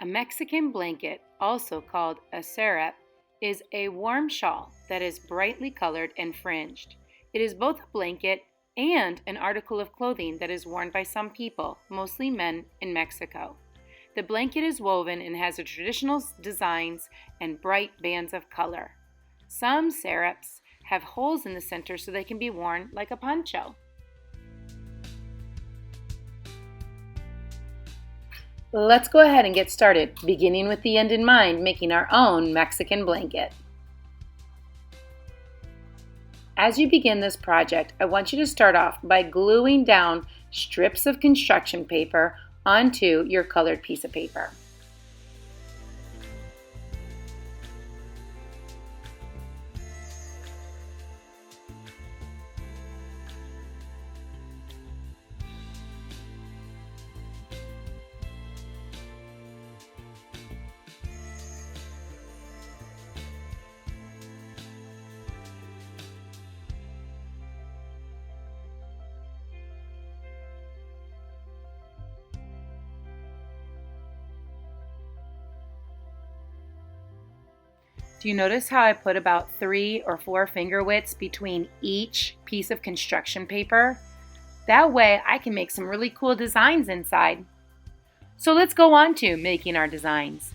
A Mexican blanket, also called a serap, is a warm shawl that is brightly colored and fringed. It is both a blanket and an article of clothing that is worn by some people, mostly men, in Mexico. The blanket is woven and has traditional designs and bright bands of color. Some serapes have holes in the center so they can be worn like a poncho. Let's go ahead and get started, beginning with the end in mind, making our own Mexican blanket. As you begin this project, I want you to start off by gluing down strips of construction paper onto your colored piece of paper. Do you notice how I put about 3 or 4 finger widths between each piece of construction paper? That way I can make some really cool designs inside. So let's go on to making our designs.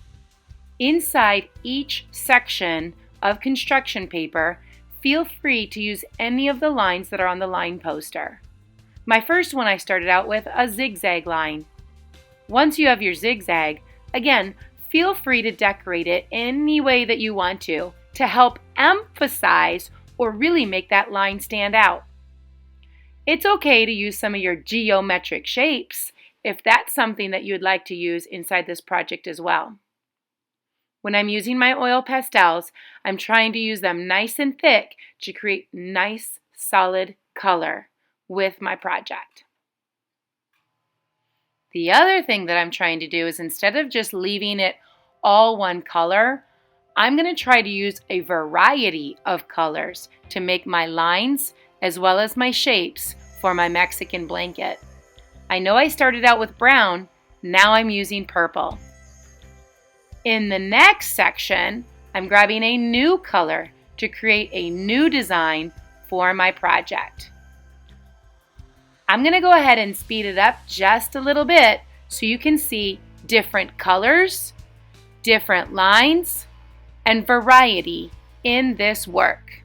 Inside each section of construction paper, feel free to use any of the lines that are on the line poster. My first one I started out with a zigzag line. Once you have your zigzag, again, feel free to decorate it any way that you want to help emphasize or really make that line stand out. It's okay to use some of your geometric shapes if that's something that you would like to use inside this project as well. When I'm using my oil pastels, I'm trying to use them nice and thick to create nice, solid color with my project. The other thing that I'm trying to do is instead of just leaving it all one color, I'm going to try to use a variety of colors to make my lines as well as my shapes for my Mexican blanket. I know I started out with brown, now I'm using purple. In the next section, I'm grabbing a new color to create a new design for my project. I'm going to go ahead and speed it up just a little bit so you can see different colors, different lines, and variety in this work.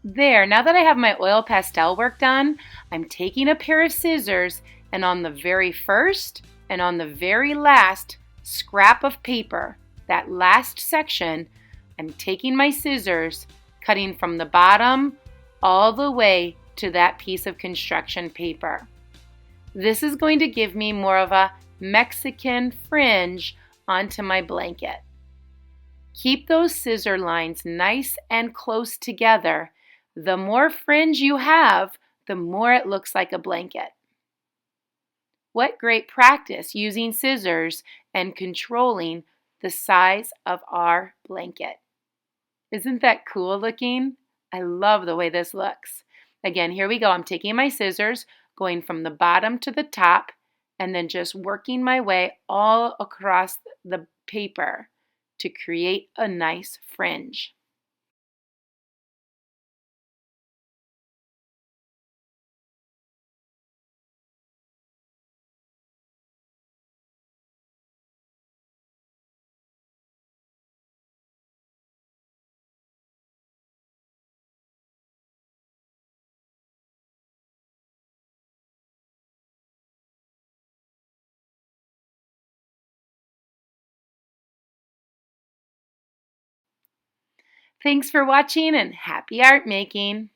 There, now that I have my oil pastel work done, I'm taking a pair of scissors and on the very first and on the very last scrap of paper, that last section, I'm taking my scissors, cutting from the bottom all the way to that piece of construction paper. This is going to give me more of a Mexican fringe onto my blanket. Keep those scissor lines nice and close together. The more fringe you have, the more it looks like a blanket. What great practice using scissors and controlling the size of our blanket. Isn't that cool looking? I love the way this looks. Again, here we go. I'm taking my scissors, going from the bottom to the top, and then just working my way all across the paper to create a nice fringe. Thanks for watching and happy art making!